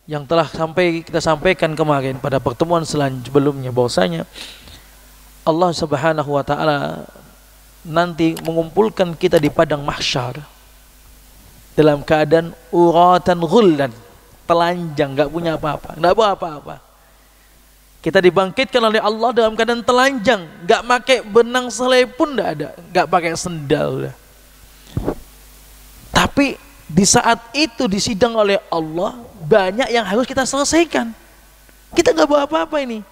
yang telah kita sampaikan kemarin pada pertemuan sebelumnya, bahwasanya Allah Subhanahu wa taala nanti mengumpulkan kita di padang mahsyar dalam keadaan uratan ghullan, telanjang, enggak punya apa-apa, enggak bawa apa-apa. Kita dibangkitkan oleh Allah dalam keadaan telanjang, enggak pakai benang selai pun enggak ada, enggak pakai sendal. Tapi di saat itu disidang oleh Allah, banyak yang harus kita selesaikan. Kita nggak bawa apa-apa ini.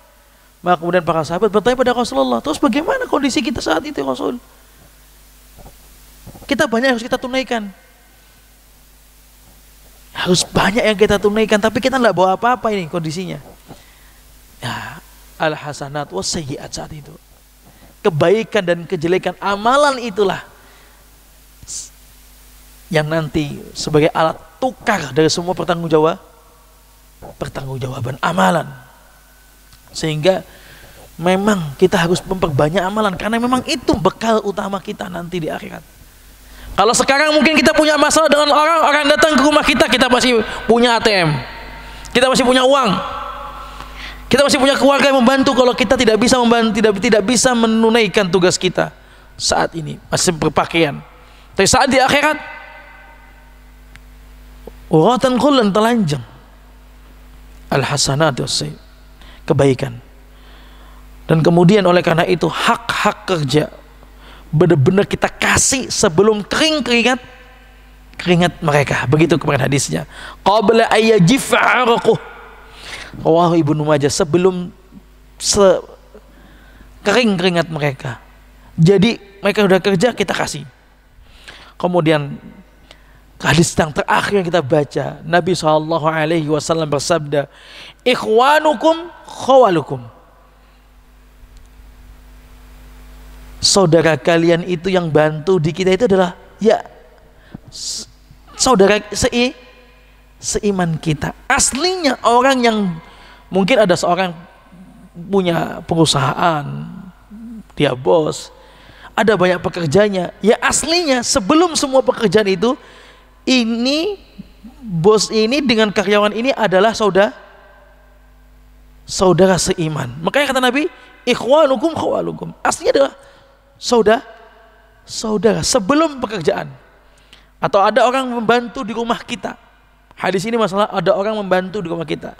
Maka kemudian para sahabat bertanya pada Rasulullah, terus bagaimana kondisi kita saat itu ya Rasul? Kita banyak yang harus kita tunaikan. Harus banyak yang kita tunaikan, tapi kita nggak bawa apa-apa ini kondisinya. Ya, al-hasanat was sayyi'at saat itu. Kebaikan dan kejelekan amalan itulah yang nanti sebagai alat tukar dari semua pertanggungjawaban amalan. Sehingga memang kita harus memperbanyak amalan, karena memang itu bekal utama kita nanti di akhirat. Kalau sekarang mungkin kita punya masalah dengan orang datang ke rumah kita masih punya ATM, kita masih punya uang, kita masih punya keluarga yang membantu. Kalau kita tidak bisa membantu, tidak bisa menunaikan tugas kita saat ini, masih berpakaian. Tapi saat di akhirat, uratan ghullan, telanjang, al-hasanat kebaikan. Dan kemudian oleh karena itu hak-hak kerja benar-benar kita kasih sebelum kering keringat mereka. Begitu kemarin hadisnya, qabla ayyajifa araquh, rawahu Ibnu Majah, sebelum kering keringat mereka. Jadi mereka sudah kerja, kita kasih. Kemudian hadis yang terakhir yang kita baca, Nabi SAW bersabda, ikhwanukum khawalukum, saudara kalian itu yang bantu di kita itu adalah ya saudara seiman kita. Aslinya orang yang mungkin ada seorang punya perusahaan, dia bos, ada banyak pekerjanya, ya aslinya sebelum semua pekerjaan itu, ini bos ini dengan karyawan ini adalah saudara seiman. Makanya kata Nabi, ikhwanukum khawalukum, aslinya adalah saudara sebelum pekerjaan. Atau ada orang membantu di rumah kita, hadis ini masalah ada orang membantu di rumah kita.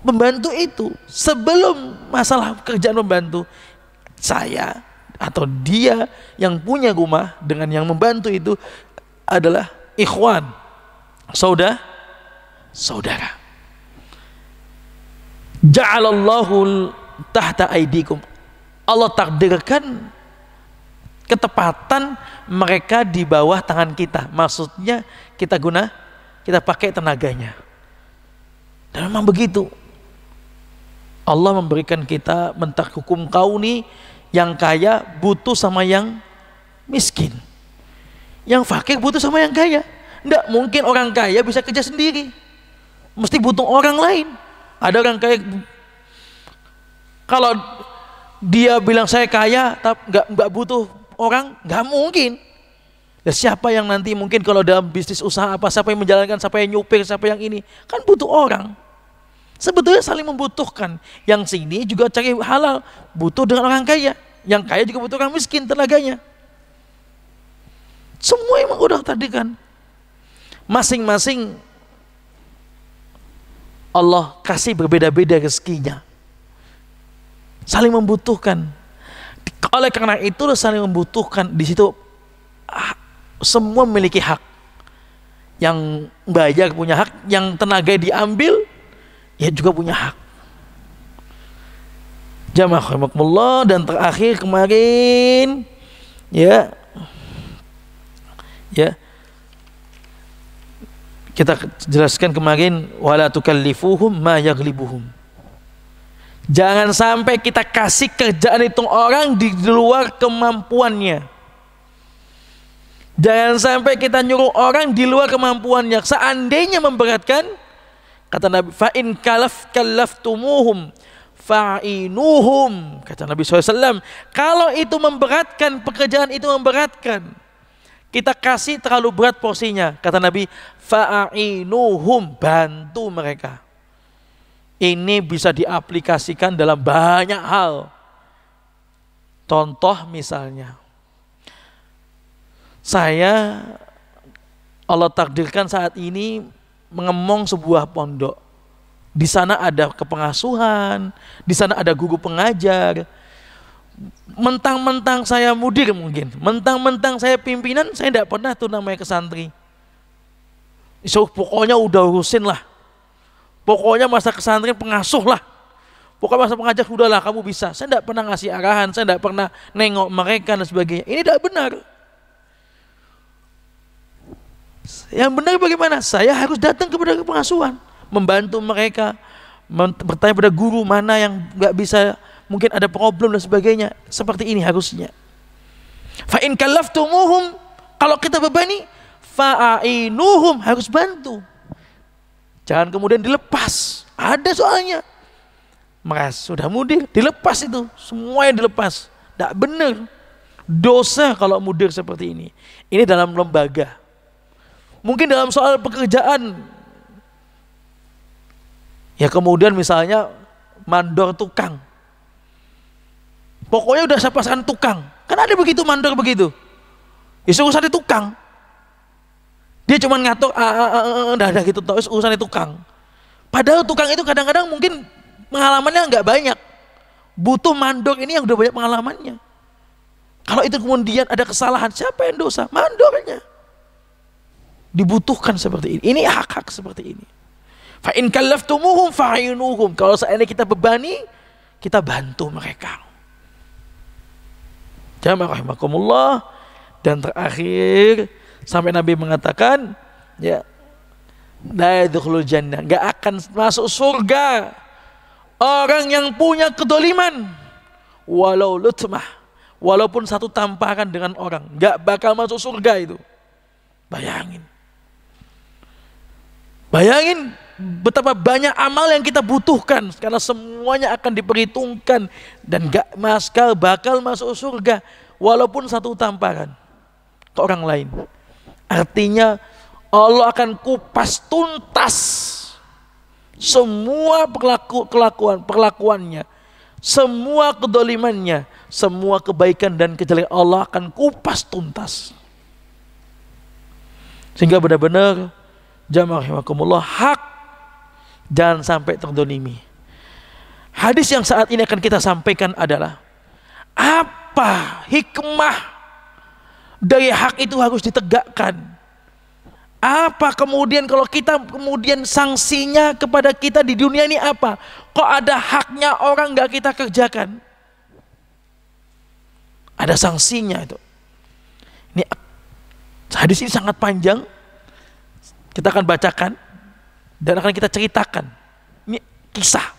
Membantu itu sebelum masalah kerjaan membantu, saya atau dia yang punya rumah dengan yang membantu itu adalah ikhwan, saudara. Ja'alallahu tahta aidikum, Allah takdirkan ketepatan mereka di bawah tangan kita. Maksudnya kita pakai tenaganya. Dan memang begitu. Allah memberikan kita mentak hukum kauni, yang kaya butuh sama yang miskin, yang fakir butuh sama yang kaya. Tidak mungkin orang kaya bisa kerja sendiri, mesti butuh orang lain. Ada orang kaya, kalau dia bilang saya kaya tapi nggak butuh orang, nggak mungkin. Ya, siapa yang nanti mungkin kalau dalam bisnis usaha apa, siapa yang menjalankan, siapa yang nyupir, siapa yang ini, kan butuh orang. Sebetulnya saling membutuhkan. Yang sini juga cari halal, butuh dengan orang kaya. Yang kaya juga butuh orang miskin tenaganya. Semua emang udah tadi kan. Masing-masing Allah kasih berbeda-beda rezekinya. Saling membutuhkan. Oleh karena itu saling membutuhkan. Di situ semua memiliki hak. Yang bayar punya hak, yang tenaga diambil ya juga punya hak. Jamaah rahimakumullah. Dan terakhir kemarin ya kita jelaskan kemarin, wala tukallifuhum ma yaghlibuhum. Jangan sampai kita kasih kerjaan itu orang di luar kemampuannya. Jangan sampai kita nyuruh orang di luar kemampuannya. Seandainya memberatkan, kata Nabi, fa in kallaftumuhum fa'inuhum, kata Nabi SAW, kalau itu memberatkan, pekerjaan itu memberatkan, kita kasih terlalu berat porsinya. Kata Nabi, fa'ainuhum, bantu mereka. Ini bisa diaplikasikan dalam banyak hal. Contoh misalnya, Allah takdirkan saat ini mengemong sebuah pondok. Di sana ada kepengasuhan, di sana ada guru pengajar. Mentang-mentang saya mudir mungkin, mentang-mentang saya pimpinan, saya tidak pernah tuh namanya ke santri. So, pokoknya udah urusin lah. Pokoknya masa ke santri pengasuh lah. Pokoknya masa pengajar udahlah kamu bisa. Saya tidak pernah ngasih arahan, saya tidak pernah nengok mereka dan sebagainya. Ini tidak benar. Yang benar bagaimana? Saya harus datang kepada pengasuhan, membantu mereka, bertanya pada guru mana yang nggak bisa, mungkin ada problem dan sebagainya. Seperti ini harusnya. Fa in kallaftumuhum, kalau kita bebani, fa'ainuhum, harus bantu. Jangan kemudian dilepas. Ada soalnya. Mas sudah mudir, dilepas itu, semua yang dilepas. Tidak benar. Dosa kalau mudir seperti ini. Ini dalam lembaga. Mungkin dalam soal pekerjaan, ya kemudian misalnya mandor tukang, pokoknya udah saya pasangkan tukang. Kan ada begitu mandor begitu, isu urusannya tukang, dia cuma ngatur ada gitu, urusannya tukang. Padahal tukang itu kadang-kadang mungkin pengalamannya nggak banyak, butuh mandor ini yang udah banyak pengalamannya. Kalau itu kemudian ada kesalahan, siapa yang dosa? Mandornya. Dibutuhkan seperti ini. Ini hak-hak seperti ini. Fa in kallaftumuhum fa'inuhum. Kalau seandainya kita bebani, kita bantu mereka. Jamaah rahimakumullah. Dan terakhir, sampai Nabi mengatakan, ya, la yadkhulul jannah, enggak akan masuk surga orang yang punya kedoliman, walau lutmah, walaupun satu tamparan dengan orang, enggak bakal masuk surga itu. Bayangin betapa banyak amal yang kita butuhkan, karena semuanya akan diperhitungkan dan gak bakal masuk surga walaupun satu tamparan ke orang lain. Artinya Allah akan kupas tuntas semua perlakuannya, semua kedolimannya, semua kebaikan dan kejelekan Allah akan kupas tuntas. Sehingga benar-benar jamaah rahimakumullah, hak jangan sampai terdolimi. Hadis yang saat ini akan kita sampaikan adalah apa hikmah dari hak itu harus ditegakkan. Apa kemudian kalau kita kemudian sanksinya kepada kita di dunia ini apa? Kok ada haknya orang nggak kita kerjakan? Ada sanksinya itu. Ini hadis ini sangat panjang. Kita akan bacakan dan akan kita ceritakan. Ini kisah.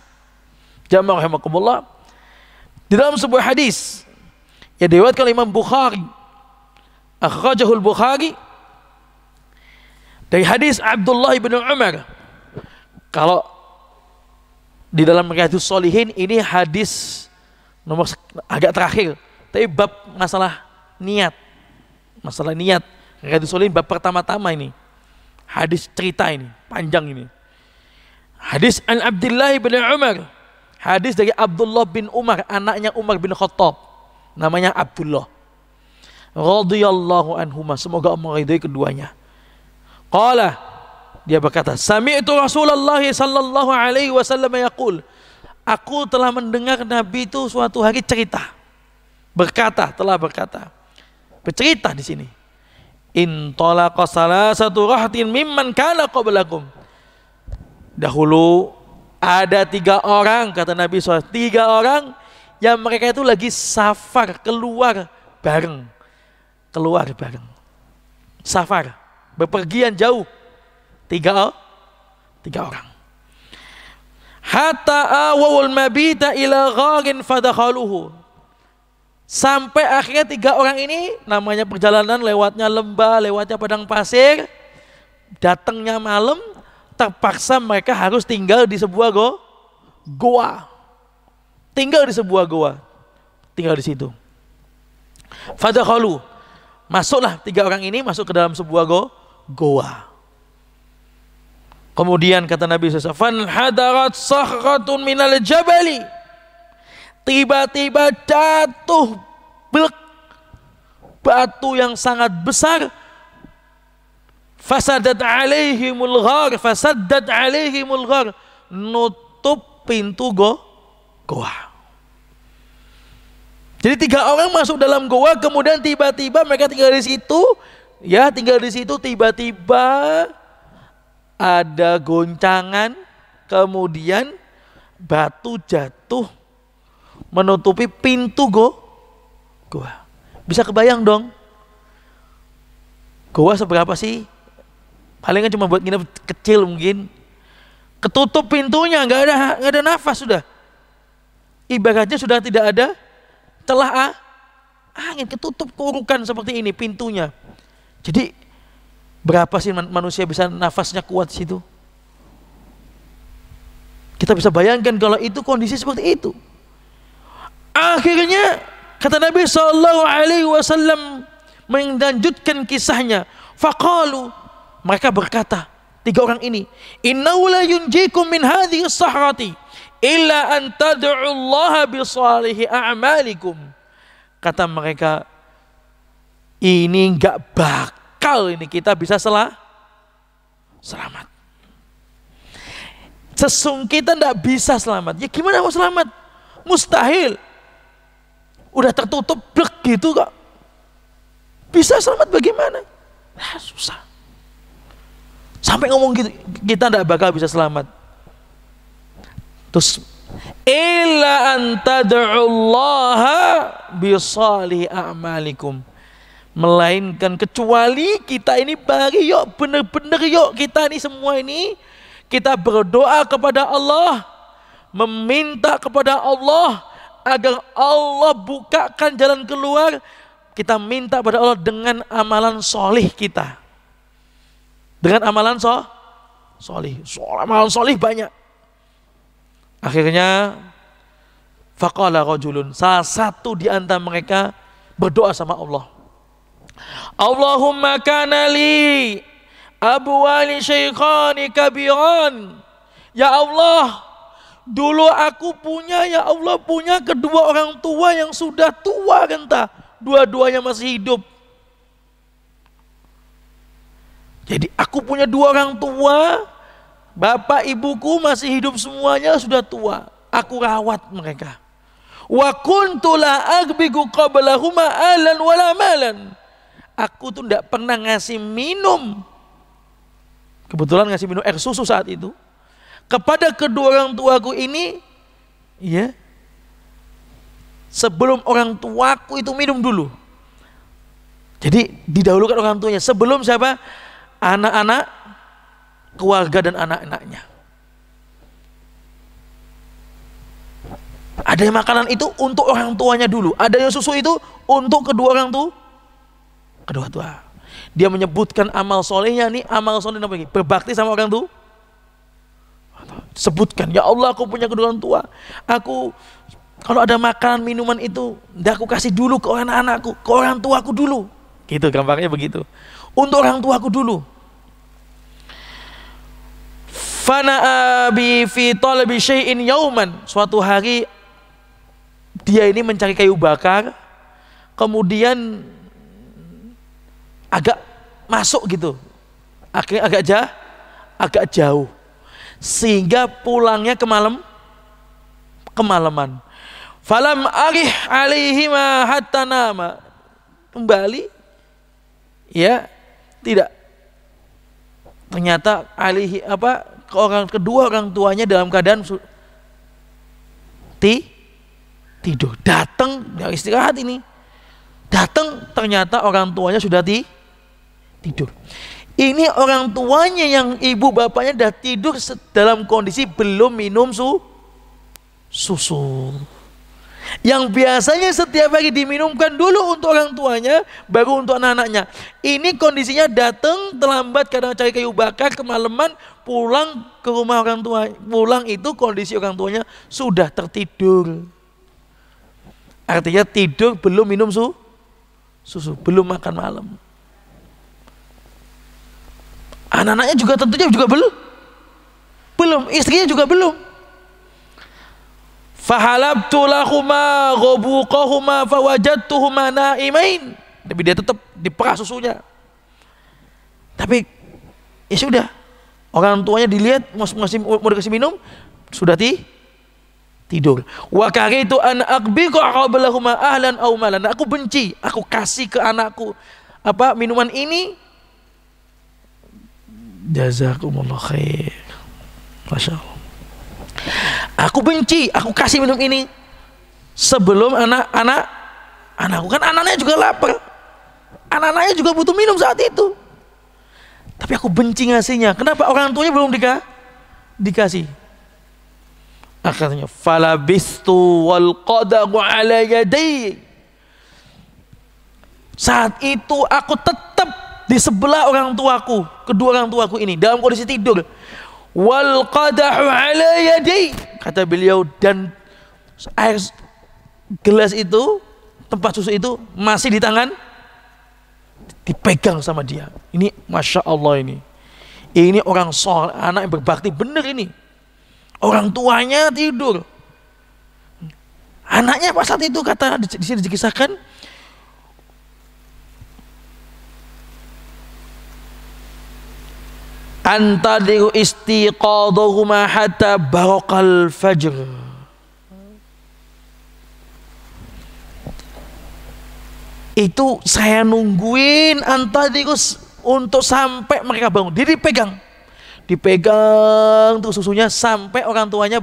Jamaah rahimakumullah. Di dalam sebuah hadis yang diriwayatkan oleh Imam Bukhari, akhrajahul Bukhari, dari hadis Abdullah bin Umar. Kalau di dalam Riyadhus Shalihin ini hadis nomor agak terakhir, tapi bab masalah niat. Masalah niat. Riyadhus Shalihin bab pertama-tama ini. Hadis cerita ini, panjang ini. Hadis an Abdullah bin Umar. Hadis dari Abdullah bin Umar, anaknya Umar bin Khattab. Namanya Abdullah. Radhiyallahu anhuma, semoga Allah meridhai keduanya. Qala, dia berkata, sami'tu Rasulullah sallallahu alaihi wasallam yaqul, aku telah mendengar Nabi itu suatu hari cerita. Telah berkata. Bercerita di sini. Intalaqa salasatu rahtin mimman kana qablakum. Dahulu ada 3 orang, kata Nabi SAW, 3 orang yang mereka itu lagi safar, keluar bareng. Safar, bepergian jauh. 3 orang. Hatta awawul mabita ila gharin fadakhaluhu. Sampai akhirnya 3 orang ini, namanya perjalanan, lewatnya lembah, lewatnya padang pasir, datangnya malam, terpaksa mereka harus tinggal di sebuah goa. Tinggal di situ. Fadakhalu, Masuklah 3 orang ini masuk ke dalam sebuah goa. Kemudian kata Nabi SAW, "Fanhadarat sakhratun minal jabali." Tiba-tiba jatuh batu yang sangat besar. Fasaddat alaihimul ghar, nutup pintu goa. Jadi 3 orang masuk dalam goa, kemudian tiba-tiba mereka tinggal di situ, tiba-tiba ada goncangan, kemudian batu jatuh menutupi pintu goa. Bisa kebayang dong, goa seberapa sih? Palingan cuma buat nginep kecil mungkin. Ketutup pintunya, nggak ada nafas sudah. Ibaratnya sudah tidak ada celah angin, ketutup kurukan seperti ini pintunya. Jadi berapa sih manusia bisa nafasnya kuat di situ? Kita bisa bayangkan kalau itu kondisi seperti itu. Akhirnya kata Nabi SAW melanjutkan kisahnya. Faqalu, mereka berkata, 3 orang ini, "Innahu la yunjikum min hadhihi as-sahrati illa an tad'u Allah bi salihi a'malikum." Kata mereka, ini enggak bakal ini kita bisa selamat. Kita enggak bisa selamat. Ya gimana mau selamat? Mustahil. Udah tertutup blek gitu kok. Bisa selamat bagaimana? Nah, susah. Sampai ngomong gitu, kita enggak bakal bisa selamat. Terus illa an tad'ullaha bi salihi a'malikum, melainkan kecuali kita ini bari yuk, bener-bener yuk kita ini semua ini kita berdoa kepada Allah, meminta kepada Allah agar Allah bukakan jalan keluar. Kita minta pada Allah dengan amalan solih kita, dengan amalan solih, amalan solih banyak. Akhirnya faqala rajulun, salah satu di antara mereka berdoa sama Allah, Allahumma kana li abwani syaikhani kabiran. Ya Allah, dulu aku punya, ya Allah, punya kedua orang tua yang sudah tua renta, dua-duanya masih hidup. Jadi aku punya 2 orang tua, bapak ibuku masih hidup semuanya, sudah tua. Aku rawat mereka. Wa kuntu la agbigu qablahuma alan wala malan. Aku tuh tidak pernah ngasih minum, kebetulan ngasih minum air susu saat itu, kepada kedua orang tuaku ini, ya, sebelum orang tuaku itu minum dulu. Jadi didahulukan orang tuanya sebelum siapa? Anak-anak, keluarga dan anak-anaknya. Ada yang makanan itu untuk orang tuanya dulu, ada yang susu itu untuk kedua orang kedua tua. Dia menyebutkan amal solehnya nih, amal soleh apa lagi? Berbakti sama orang tua. Sebutkan, ya Allah, aku punya kedua orang tua, aku kalau ada makanan minuman itu ndak aku kasih dulu ke anak-anakku, ke orang tuaku dulu. Gitu gampangnya begitu. Untuk orang tuaku dulu. Fana bi fi talabi syai'in yauman. Suatu hari dia ini mencari kayu bakar, kemudian agak masuk gitu, agak jauh, sehingga pulangnya kemalaman. Falam arih alaihima hatta nama, kembali, ya tidak. Ternyata kedua orang tuanya dalam keadaan tidur. Datang dari istirahat ini, datang ternyata orang tuanya sudah tidur. Ini orang tuanya yang ibu bapaknya sudah tidur dalam kondisi belum minum susu. Yang biasanya setiap hari diminumkan dulu untuk orang tuanya, baru untuk anak-anaknya. Ini kondisinya datang terlambat karena cari kayu bakar, kemalaman, pulang ke rumah orang tua. Pulang itu kondisi orang tuanya sudah tertidur. Artinya tidur belum minum susu, belum makan malam. Anak-anaknya juga tentunya juga belum, istrinya juga belum. Fahalabtu lahuma ghabuqahuma fawajadtuhuma naimain. Tapi dia tetap diperah susunya. Tapi ya sudah, orang tuanya dilihat mau dikasih minum, sudah tidur. Wa karitu an aqbiqa qablahuma ahlan aw malan. Aku benci, aku kasih ke anakku minuman ini. Jazakumullah khair. Masya Allah. Aku benci, aku kasih minum ini sebelum anakku, kan anaknya juga lapar, anak-anaknya juga butuh minum saat itu. Tapi aku benci ngasihnya. Kenapa? Orang tuanya belum dikasih. Akhirnya falabistu wal qadaru ala yadai. Saat itu aku tetap di sebelah orang tuaku, kedua orang tuaku ini dalam kondisi tidur. Wal qadahu ala yadai, kata beliau, dan air gelas itu, tempat susu itu masih di tangan, dipegang sama dia. Ini masya Allah, ini orang soleh, anak yang berbakti bener ini. Orang tuanya tidur, anaknya pas saat itu, kata di sini dikisahkan, antadiru istiqadahuma hatta baraqal fajr. Itu saya nungguin antadirus untuk sampai mereka bangun. Dia dipegang tuh susunya sampai orang tuanya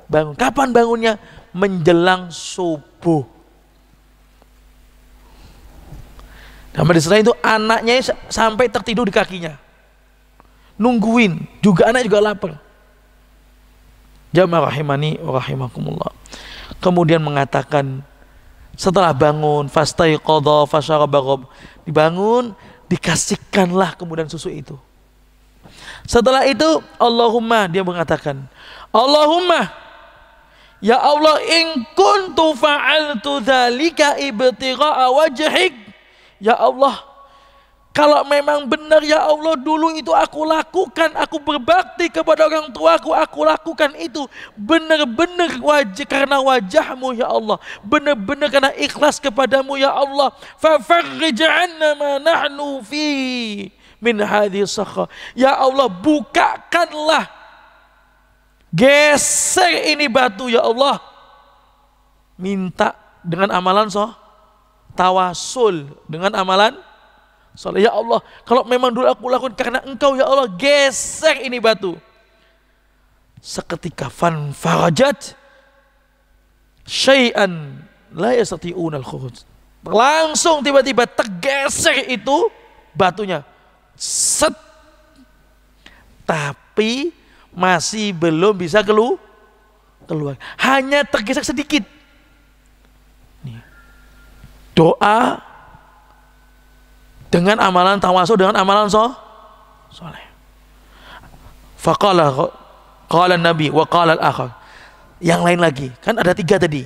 bangun. Kapan bangunnya? Menjelang subuh. Dan setelah itu anaknya sampai tertidur di kakinya, nungguin. Juga anak juga lapar. Jamaah rahimani wa rahimakumullah. Kemudian mengatakan, setelah bangun, fastaiqadha fasyaraba, dibangun, dikasihkanlah kemudian susu itu. Setelah itu Allahumma, dia mengatakan, Allahumma, ya Allah, in kuntu fa'altu dzalika ibtigha'a wajhik. Ya Allah, kalau memang benar ya Allah, dulu itu aku lakukan, aku berbakti kepada orang tuaku, aku lakukan itu benar-benar karena wajahmu ya Allah, benar-benar karena ikhlas kepadamu ya Allah. Fafarrij 'anna ma nahnu fi min hadhihi sakha. Ya Allah, bukakanlah, geser ini batu ya Allah. Minta dengan amalan tawasul, dengan amalan soalnya ya Allah, kalau memang dulu aku lakukan karena Engkau ya Allah, geser ini batu. Seketika farajat syai'an la yastati'una al-khuruj. Langsung tiba-tiba tergeser itu batunya. Set. Tapi masih belum bisa keluar. Hanya tergeser sedikit. Nih. Doa dengan amalan tawasul, dengan amalan soleh. Faqala Nabi wa qala al-akhar. Yang lain lagi, kan ada 3 tadi.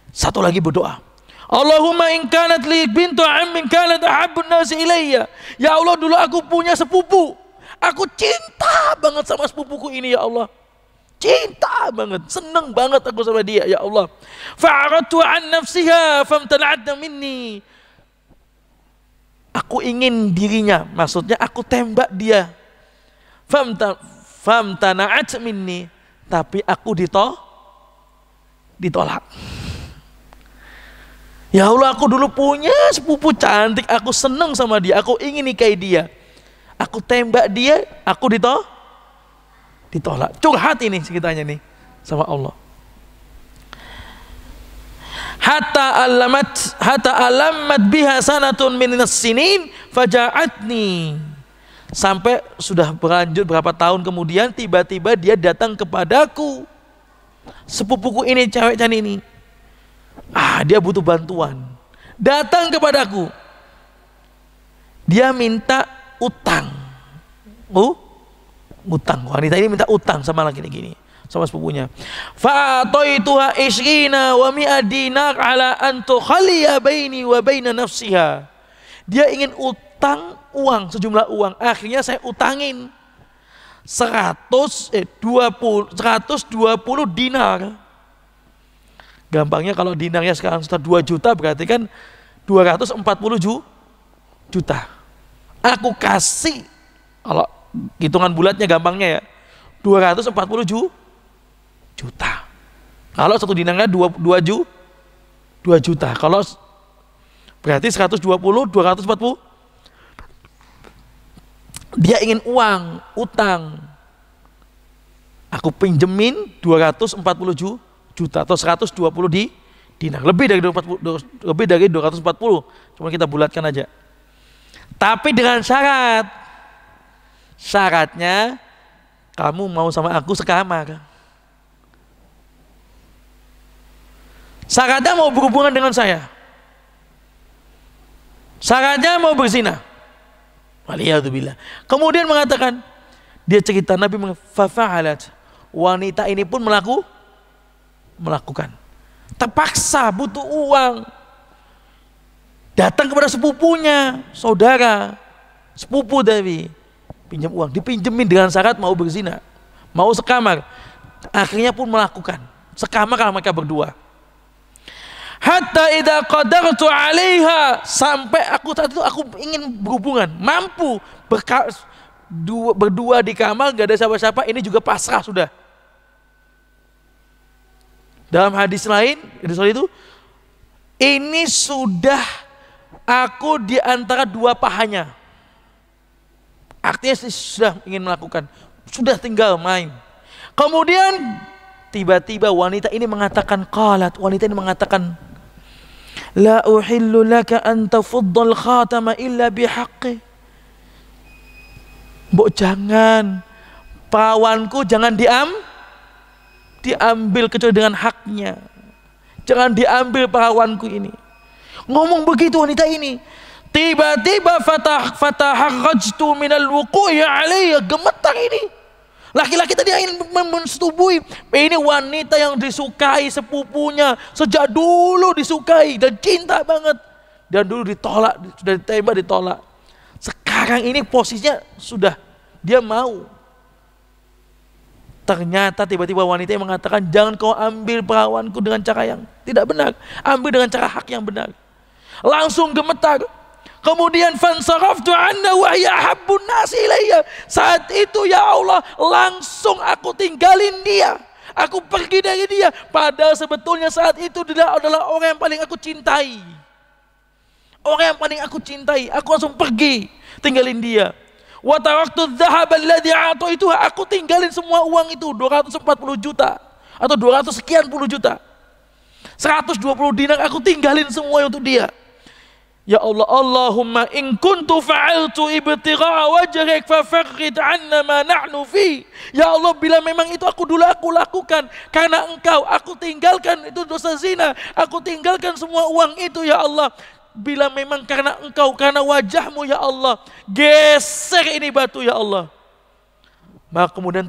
Satu lagi berdoa, Allahumma in kanat li bintu ammin kanat ahabbun nasi ilayya. Ya Allah, dulu aku punya sepupu, aku cinta banget sama sepupuku ini ya Allah. Cinta banget, seneng banget aku sama dia ya Allah. Fa'aradtu an nafsiha famtana'atna minni. Aku ingin dirinya, maksudnya aku tembak dia. Famtana'at minni, tapi aku ditolak. Ya Allah, aku dulu punya sepupu cantik, aku seneng sama dia, aku ingin nikahi dia. Aku tembak dia, aku ditolak. Curhat ini ceritanya nih sama Allah. Hatta alamat biha sanatun minas sinin faja'atni. Sampai sudah berlanjut berapa tahun kemudian, tiba-tiba dia datang kepadaku, sepupuku ini, cewek cantik ini. Dia butuh bantuan. Datang kepadaku. Dia minta utang. Utang. Wanita ini minta utang sama laki-laki ini. sama sepupunya. Fa'ataituha ishrina wa mi'a dinar ala an tukhaliya baini wa baina nafsiha. Dia ingin utang uang, sejumlah uang. Akhirnya saya utangin 120 dinar. Gampangnya kalau dinarnya sekarang sudah 2 juta, berarti kan 240 juta. Aku kasih, kalau hitungan bulatnya gampangnya ya, 240 juta. Kalau satu dinarnya 2 juta. Kalau berarti 120, 240. Dia ingin uang, utang. Aku pinjemin 240 juta atau 120 dinar. Lebih dari 240. Cuma kita bulatkan aja. Tapi dengan syarat. Syaratnya kamu mau sama aku sekamar. Syaratnya mau berhubungan dengan saya. Syaratnya mau berzina. Waliyadzubillah. Kemudian mengatakan, dia cerita Nabi fa'alat. Wanita ini pun melakukan. Terpaksa butuh uang. Datang kepada sepupunya, saudara, sepupu dari pinjam uang, dipinjemin dengan syarat mau berzina, mau sekamar. Akhirnya pun melakukan. Sekamar mereka berdua. Hatta idza qadartu 'alaiha, sampai saat itu aku ingin berhubungan, mampu berdua di kamar, gak ada siapa-siapa, ini juga pasrah sudah. Dalam hadis lain itu, ini sudah aku di antara dua pahanya. Artinya sudah ingin melakukan, sudah tinggal main. Kemudian tiba-tiba wanita ini mengatakan, la uhillu laka an tafuddal khatama illa bihaqqi. Mbok jangan, perawanku jangan diambil kecuali dengan haknya. Jangan diambil perawanku ini. Ngomong begitu wanita ini. Tiba-tiba fataharrajtu minal wuqu'i alayya, gemetar ini. Laki-laki tadi ingin mensetubui. Ini wanita yang disukai sepupunya, sejak dulu disukai dan cinta banget. Dan dulu ditolak, sudah ditembak ditolak. Sekarang ini posisinya sudah dia mau. Ternyata tiba-tiba wanita yang mengatakan, jangan kau ambil perawanku dengan cara yang tidak benar, ambil dengan cara hak yang benar. Langsung gemetar. Kemudian fansaraftu anna wa hiya habbun nasi ilayya. Saat itu ya Allah, langsung aku tinggalin dia. Aku pergi dari dia. Padahal sebetulnya saat itu dia adalah orang yang paling aku cintai. Orang yang paling aku cintai. Aku langsung pergi, tinggalin dia. Wa taraktu adh-dhahaba alladhi a'taituhu, aku tinggalin semua uang itu, 240 juta atau 200 sekian puluh juta. 120 dinar aku tinggalin semua untuk dia. Ya Allah, Allahumma in kuntu fa'altu ibtigha'a wajhik fafarrid 'anna ma nahnu fi. Ya Allah, bila memang itu aku lakukan karena Engkau, aku tinggalkan itu dosa zina, aku tinggalkan semua uang itu ya Allah. Bila memang karena Engkau, karena wajahmu ya Allah, geser ini batu ya Allah. Maka kemudian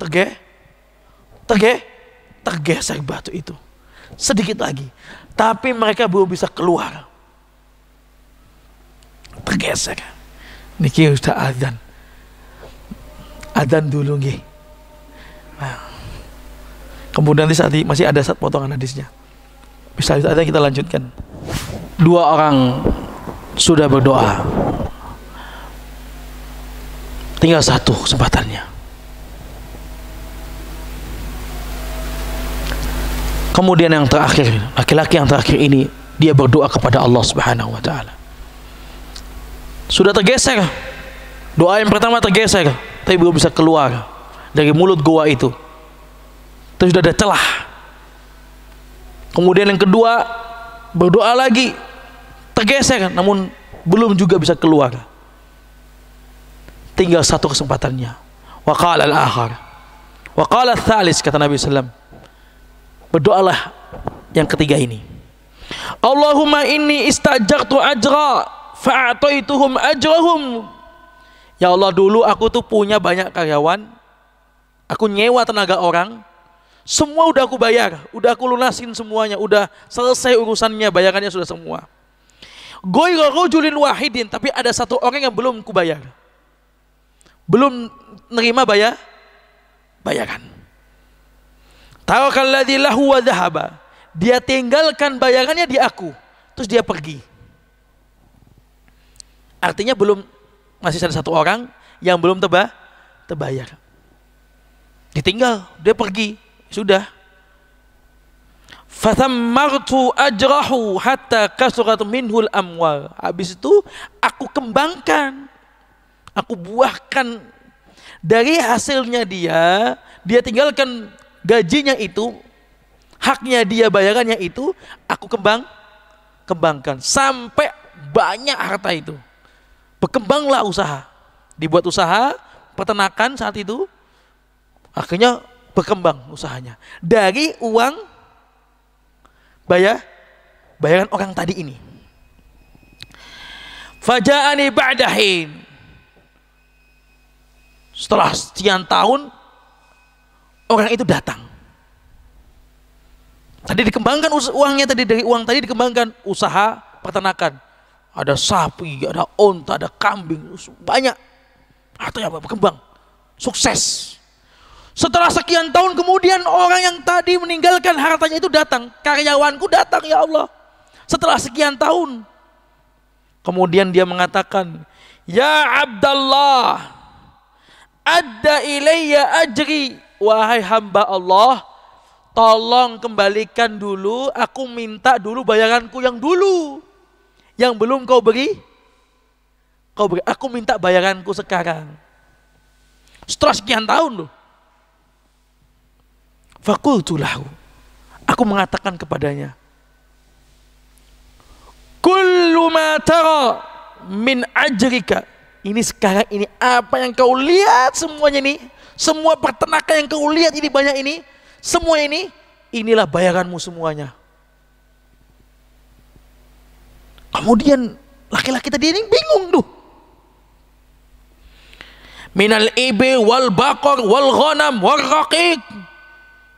tergeser batu itu. Sedikit lagi, tapi mereka belum bisa keluar. Tergeser. Niki sudah adzan dulu nggih. Nah, kemudian nanti saat masih ada satu potongan hadisnya. Bisa ada kita lanjutkan. 2 orang sudah berdoa, tinggal 1 kesempatannya. Kemudian yang terakhir, laki-laki yang terakhir ini, dia berdoa kepada Allah Subhanahu wa Ta'ala. Sudah tergeser, doa yang pertama tergeser, tapi belum bisa keluar dari mulut gua itu. Terus sudah ada celah. Kemudian yang kedua, berdoa lagi, tergeser, namun belum juga bisa keluar. Tinggal 1 kesempatannya. Wa qala al-akhar, wa qala ats-tsalis, kata Nabi sallallahu alaihi wasallam, berdoalah yang ketiga ini. Allahumma inni istajartu ajra fa'ataituhum ajrahum. Ya Allah, dulu aku tuh punya banyak karyawan, aku nyewa tenaga orang Semua udah aku bayar, udah aku lunasin semuanya, udah selesai urusannya, bayarannya sudah semua. Ghayra rajulin wahidin, tapi ada satu orang yang belum kubayar. Belum nerima bayaran. Tarakal ladzi lahu wa dhahaba. Dia tinggalkan bayarannya di aku, terus dia pergi. Artinya belum, masih ada satu orang yang belum terbayar. Ditinggal, dia pergi, sudah. Fathammartu ajrahu hatta kasurat minhul amwal. Habis itu aku kembangkan, aku buahkan dari hasilnya dia tinggalkan gajinya itu, haknya dia, bayarannya itu, aku kembangkan sampai banyak harta itu. Berkembanglah usaha, dibuat usaha peternakan saat itu, akhirnya berkembang usahanya dari uang bayaran orang tadi ini. Faja'ani ba'dahin, setelah sekian tahun orang itu datang. Tadi dikembangkan uangnya, dari uang tadi dikembangkan usaha peternakan. Ada sapi, ada onta, ada kambing, banyak. Artinya apa? Berkembang, sukses. Setelah sekian tahun kemudian orang yang tadi meninggalkan hartanya itu datang. Karyawanku datang, ya Allah. Setelah sekian tahun. Kemudian dia mengatakan, ya Abdallah, adda ilayya ajri. Wahai hamba Allah, tolong kembalikan dulu, aku minta dulu bayaranku yang dulu, yang belum kau beri. Aku minta bayaranku sekarang. Setelah sekian tahun loh. Faqultu lahu, aku mengatakan kepadanya, kullu ma tara min ajrika. Ini sekarang ini apa yang kau lihat semuanya ini, semua peternakan yang kau lihat ini banyak ini, semua ini, inilah bayaranmu semuanya. Kemudian laki-laki tadi ini bingung tuh. Minal ibi wal baqar wal ghanam wal raqiq.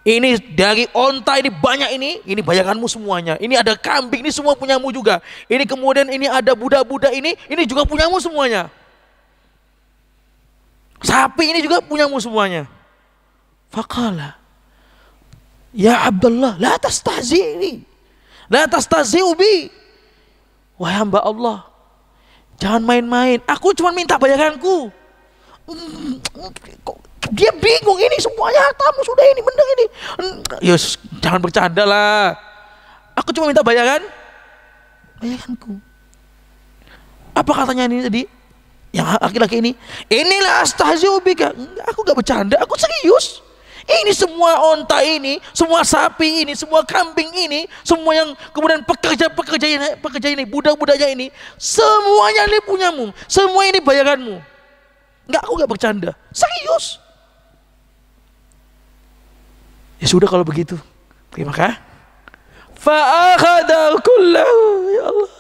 Ini dari onta ini banyak ini bayaranmu semuanya. Ini ada kambing, ini semua punyamu juga. Ini kemudian ini ada budak-budak ini juga punyamu semuanya. Sapi ini juga punyamu semuanya. Faqala, ya Abdullah, la tastahzi'ni, la tastahzi'u bi. Wahai hamba Allah, jangan main-main. Aku cuma minta bayaranku. Dia bingung, ini semuanya hartamu sudah, ini benar ini. Yus, jangan bercanda lah. Aku cuma minta bayaranku. Apa katanya ini tadi? Yang laki-laki ini, inilah astahzi'u bika. Aku gak bercanda, aku serius. Ini semua onta ini, semua sapi ini, semua kambing ini, semua yang kemudian pekerja ini, budak-budaknya ini, semuanya ini punyamu, semua ini bayaranmu. Enggak, aku gak bercanda, serius. Ya sudah kalau begitu, terima kasih. Fa'akhadha kullahu, ya Allah.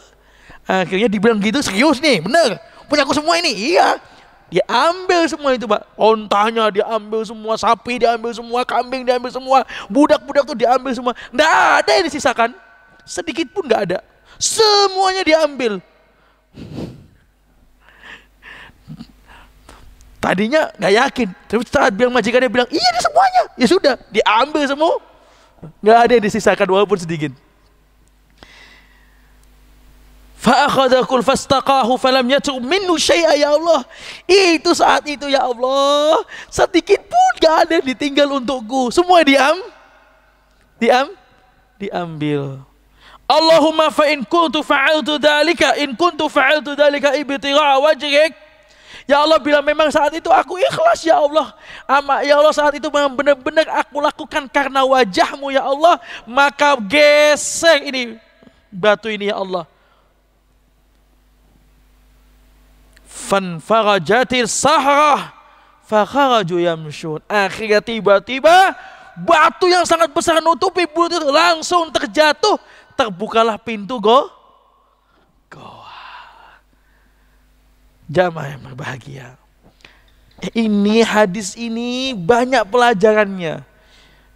Akhirnya dibilang gitu, serius nih, bener. Punya aku semua ini, iya. Dia ambil semua itu, Pak. Ontanya diambil semua, sapi diambil semua, kambing diambil semua, budak-budak tuh diambil semua. Nggak ada yang disisakan, sedikit pun nggak ada. Semuanya diambil. Tadinya nggak yakin, terus saat bilang majikannya bilang, iya ini semuanya. Ya sudah, diambil semua. Nggak ada yang disisakan walaupun sedikit. Fa'akhadakul fastaqahu falam yatu minhu syai'a, ya Allah. Itu saat itu, ya Allah, sedikit pun gak ada yang ditinggal untukku. Semua diambil. Allahumma fa in kuntu fa'altu dzalika ibtigha'a wajhik. Ya Allah, bila memang saat itu aku ikhlas, ya Allah, ya Allah, saat itu memang benar-benar aku lakukan karena wajahmu, ya Allah, maka geser ini batu ini, ya Allah. Fanfarajatil sahrah fakharaju yamshun. Akhirnya tiba-tiba batu yang sangat besar nutupi batu itu langsung terjatuh, terbukalah pintu goa. Jamaah yang berbahagia, ini hadis ini banyak pelajarannya.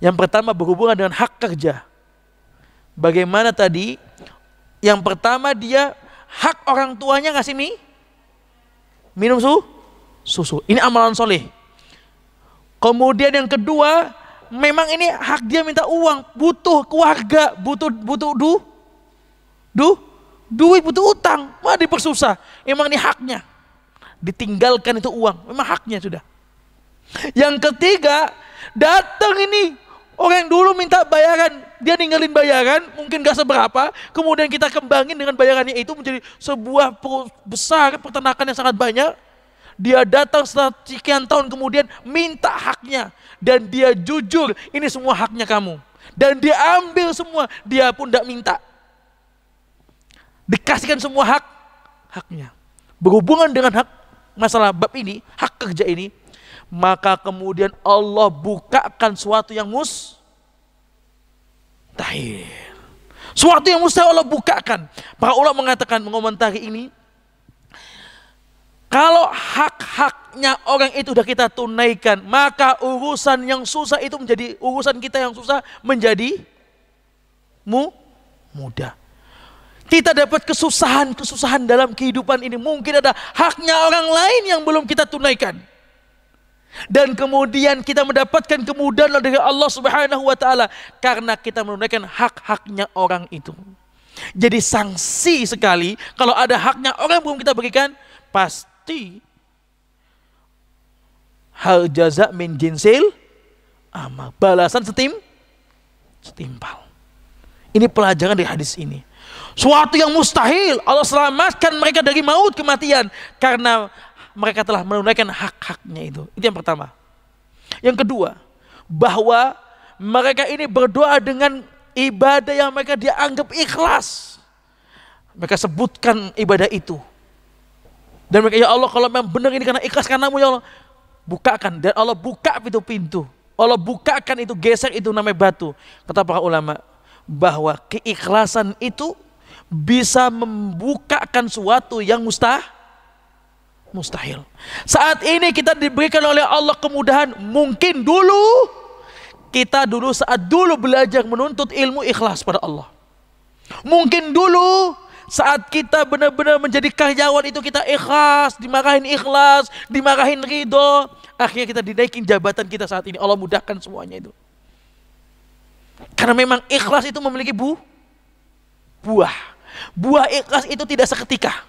Yang pertama berhubungan dengan hak kerja. Bagaimana tadi? Yang pertama dia hak orang tuanya ngasih minum susu. Ini amalan soleh. Kemudian yang kedua, memang ini hak dia minta uang, butuh keluarga, butuh duit, butuh utang, malah dipersusah. Emang ini haknya. Ditinggalkan itu uang, memang haknya sudah. Yang ketiga, datang ini orang yang dulu minta bayaran, dia ninggalin bayaran, mungkin gak seberapa, kemudian kita kembangin dengan bayarannya itu menjadi sebuah besar peternakan yang sangat banyak. Dia datang setelah sekian tahun kemudian minta haknya, dan dia jujur, ini semua haknya kamu, dan dia ambil semua, dia pun tidak minta, dikasihkan semua haknya. Berhubungan dengan hak masalah bab ini, hak kerja ini, maka kemudian Allah bukakan suatu yang mustahil. Suatu yang mustahil Allah bukakan. Para ulama mengatakan, mengomentari ini, kalau hak-haknya orang itu sudah kita tunaikan, maka urusan yang susah itu menjadi, urusan kita yang susah menjadi mudah. Kita dapat kesusahan dalam kehidupan ini, mungkin ada haknya orang lain yang belum kita tunaikan. Dan kemudian kita mendapatkan kemudahan dari Allah Subhanahu wa taala karena kita menunaikan hak-haknya orang itu. Jadi sanksi sekali kalau ada haknya orang yang belum kita berikan, pasti hal jaza min jinsil amal, balasan setimpal. Ini pelajaran dari hadis ini. Suatu yang mustahil Allah selamatkan mereka dari maut, kematian, karena mereka telah menunaikan hak-haknya itu. Itu yang pertama. Yang kedua, bahwa mereka ini berdoa dengan ibadah yang mereka dianggap ikhlas. Mereka sebutkan ibadah itu. Dan mereka, ya Allah, kalau memang benar ini karena ikhlas karenamu ya Allah, bukakan. Dan Allah buka pintu. Allah bukakan itu, geser itu namanya batu. Kata para ulama, bahwa keikhlasan itu bisa membukakan suatu yang mustahil. Saat ini kita diberikan oleh Allah kemudahan. Mungkin dulu saat dulu belajar menuntut ilmu ikhlas pada Allah. Mungkin dulu saat kita benar-benar menjadi karyawan itu kita ikhlas, dimarahin ridho, akhirnya kita dinaikin jabatan kita saat ini. Allah mudahkan semuanya itu. Karena memang ikhlas itu memiliki buah. Buah ikhlas itu tidak seketika.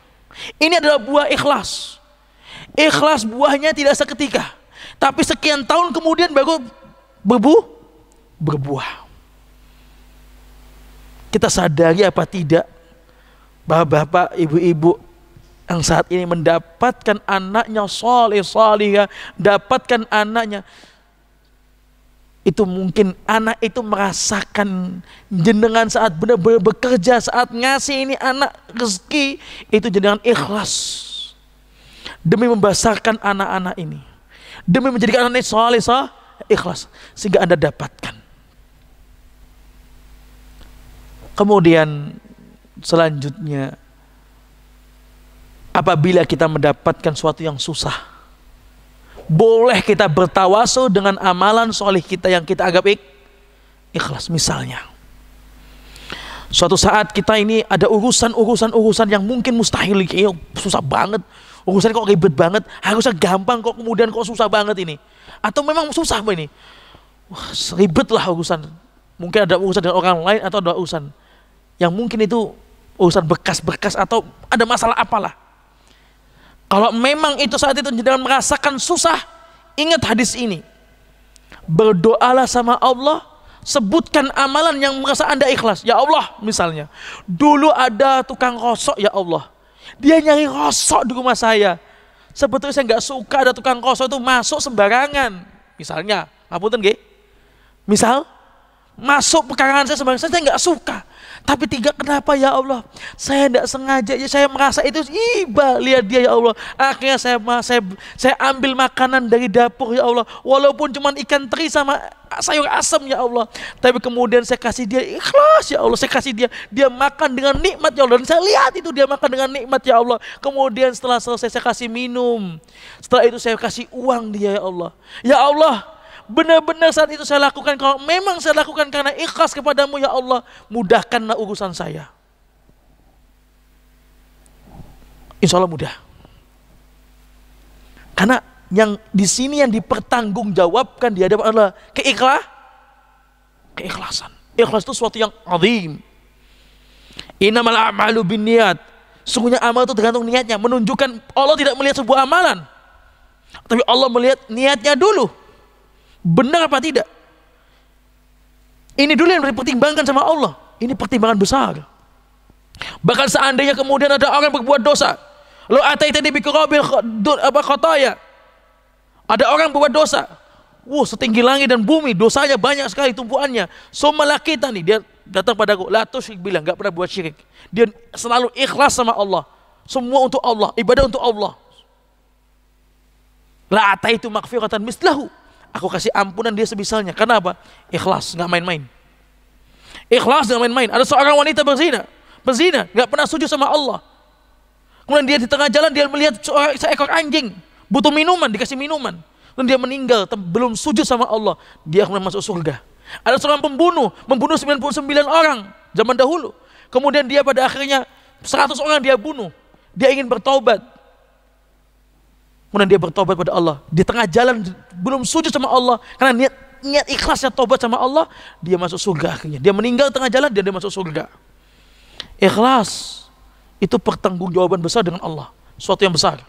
Ini adalah buah ikhlas. Ikhlas buahnya tidak seketika, tapi sekian tahun kemudian baru berbuah. Kita sadari apa tidak, bapak-bapak, ibu-ibu yang saat ini mendapatkan anaknya salihah, dapatkan anaknya itu, mungkin anak itu merasakan jenengan saat benar-benar bekerja, saat ngasih ini anak rezeki, itu jenengan ikhlas demi membesarkan anak-anak ini, demi menjadikan anak ini salihah, ikhlas sehingga Anda dapatkan. Kemudian selanjutnya, apabila kita mendapatkan sesuatu yang susah, boleh kita bertawasul dengan amalan soleh kita yang kita anggap ikhlas. Misalnya, suatu saat kita ini ada urusan yang mungkin mustahil, susah banget, urusan kok ribet banget, harusnya gampang kok kemudian kok susah banget ini. Atau memang susah ini, wah ribet lah urusan. Mungkin ada urusan dengan orang lain, atau ada urusan yang mungkin itu urusan berkas atau ada masalah apalah. Kalau memang itu saat itu jangan merasakan susah, ingat hadis ini. Berdoalah sama Allah, sebutkan amalan yang merasa Anda ikhlas. Ya Allah, misalnya, dulu ada tukang rosok, ya Allah, dia nyari rosok di rumah saya. Sebetulnya saya nggak suka ada tukang rosok itu masuk sembarangan. Misalnya, ngapunten nggih? Misal, masuk pekarangan saya sembarangan, saya nggak suka. Tapi kenapa ya Allah? Saya tidak sengaja, ya saya merasa itu iba, lihat dia ya Allah. Akhirnya saya ambil makanan dari dapur ya Allah. Walaupun cuma ikan teri sama sayur asam ya Allah. Tapi kemudian saya kasih dia ikhlas ya Allah. Saya kasih dia makan dengan nikmat ya Allah. Dan saya lihat itu dia makan dengan nikmat ya Allah. Kemudian setelah selesai saya kasih minum. Setelah itu saya kasih uang dia ya Allah. Ya Allah, benar-benar saat itu saya lakukan. Kalau memang saya lakukan karena ikhlas kepadamu ya Allah, mudahkanlah urusan saya. Insya Allah mudah. Karena yang di sini yang dipertanggungjawabkan di hadapan Allah keikhlasan. Ikhlas itu sesuatu yang azim. Innamal a'malu binniyat. Sungguhnya amal itu tergantung niatnya. Menunjukkan Allah tidak melihat sebuah amalan, tapi Allah melihat niatnya dulu. Benar apa tidak? Ini dulu yang dipertimbangkan sama Allah. Ini pertimbangan besar. Bahkan seandainya kemudian ada orang berbuat dosa, lo ataitani biqurabil khataya. Ada orang berbuat dosa, setinggi langit dan bumi, dosanya banyak sekali tumpuannya. Somalakita nih, dia datang padaku, la tusyrik billah, enggak pernah buat syirik. Dia selalu ikhlas sama Allah. Semua untuk Allah, ibadah untuk Allah. La ataitu maghfiratan mislahu. Aku kasih ampunan dia semisalnya. Kenapa? Ikhlas, enggak main-main. Ikhlas enggak main-main. Ada seorang wanita berzina, enggak pernah sujud sama Allah. Kemudian dia di tengah jalan dia melihat seekor anjing butuh minuman, dikasih minuman. Dan dia meninggal, belum sujud sama Allah. Dia akan masuk surga. Ada seorang pembunuh, membunuh 99 orang zaman dahulu. Kemudian dia pada akhirnya 100 orang dia bunuh. Dia ingin bertobat. Kemudian dia bertobat pada Allah. Di tengah jalan belum sujud sama Allah. Karena niat ikhlasnya tobat sama Allah, dia masuk surga akhirnya. Dia meninggal tengah jalan, dia masuk surga. Ikhlas itu pertanggungjawaban besar dengan Allah. Suatu yang besar.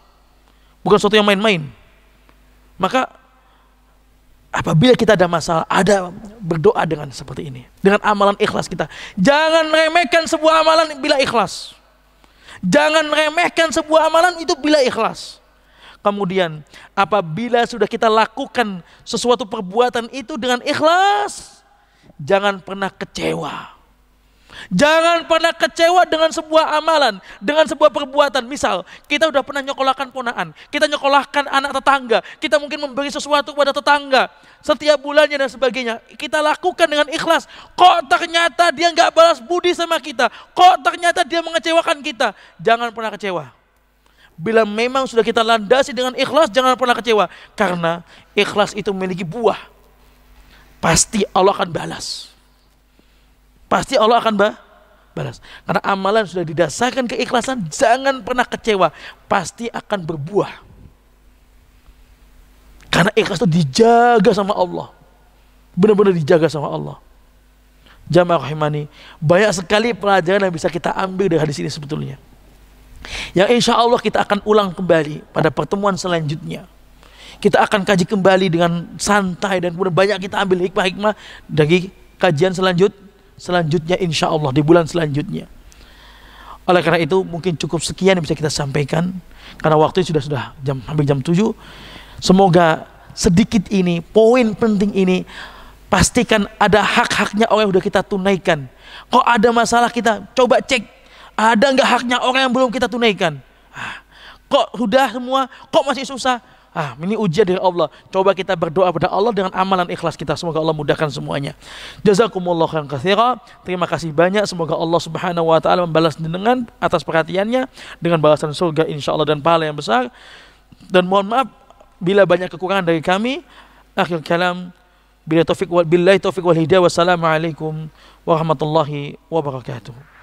Bukan suatu yang main-main. Maka apabila kita ada masalah, berdoa dengan seperti ini, dengan amalan ikhlas kita. Jangan remehkan sebuah amalan bila ikhlas. Jangan remehkan sebuah amalan itu bila ikhlas. Kemudian apabila sudah kita lakukan sesuatu perbuatan itu dengan ikhlas, jangan pernah kecewa. Jangan pernah kecewa dengan sebuah amalan, dengan sebuah perbuatan. Misal, kita udah pernah nyekolahkan ponaan, kita nyekolahkan anak tetangga, kita mungkin memberi sesuatu kepada tetangga, setiap bulannya dan sebagainya. Kita lakukan dengan ikhlas. Kok ternyata dia nggak balas budi sama kita? Kok ternyata dia mengecewakan kita? Jangan pernah kecewa. Bila memang sudah kita landasi dengan ikhlas, jangan pernah kecewa. Karena ikhlas itu memiliki buah. Pasti Allah akan balas. Pasti Allah akan balas. Karena amalan sudah didasarkan keikhlasan, jangan pernah kecewa. Pasti akan berbuah. Karena ikhlas itu dijaga sama Allah. Benar-benar dijaga sama Allah. Jamaah rahimani, banyak sekali pelajaran yang bisa kita ambil dari hadis ini sebetulnya. Yang insya Allah kita akan ulang kembali pada pertemuan selanjutnya. Kita akan kaji kembali dengan santai dan kemudian banyak kita ambil hikmah-hikmah dari kajian selanjutnya insya Allah di bulan selanjutnya. Oleh karena itu mungkin cukup sekian yang bisa kita sampaikan karena waktu sudah hampir jam 7. Semoga sedikit ini, poin penting ini, pastikan ada hak-haknya orang yang sudah kita tunaikan. Kok ada masalah, kita coba cek ada nggak haknya orang yang belum kita tunaikan. Kok sudah semua, kok masih susah? Ini ujian dari Allah. Coba kita berdoa pada Allah dengan amalan ikhlas kita. Semoga Allah mudahkan semuanya. Jazakumullah khairan katsira. Terima kasih banyak. Semoga Allah Subhanahu wa taala membalas dengan atas perhatiannya dengan balasan surga insyaallah dan pahala yang besar. Dan mohon maaf bila banyak kekurangan dari kami. Akhir kalam, billahi taufiq wal hidayah. Wassalamualaikum warahmatullahi wabarakatuh.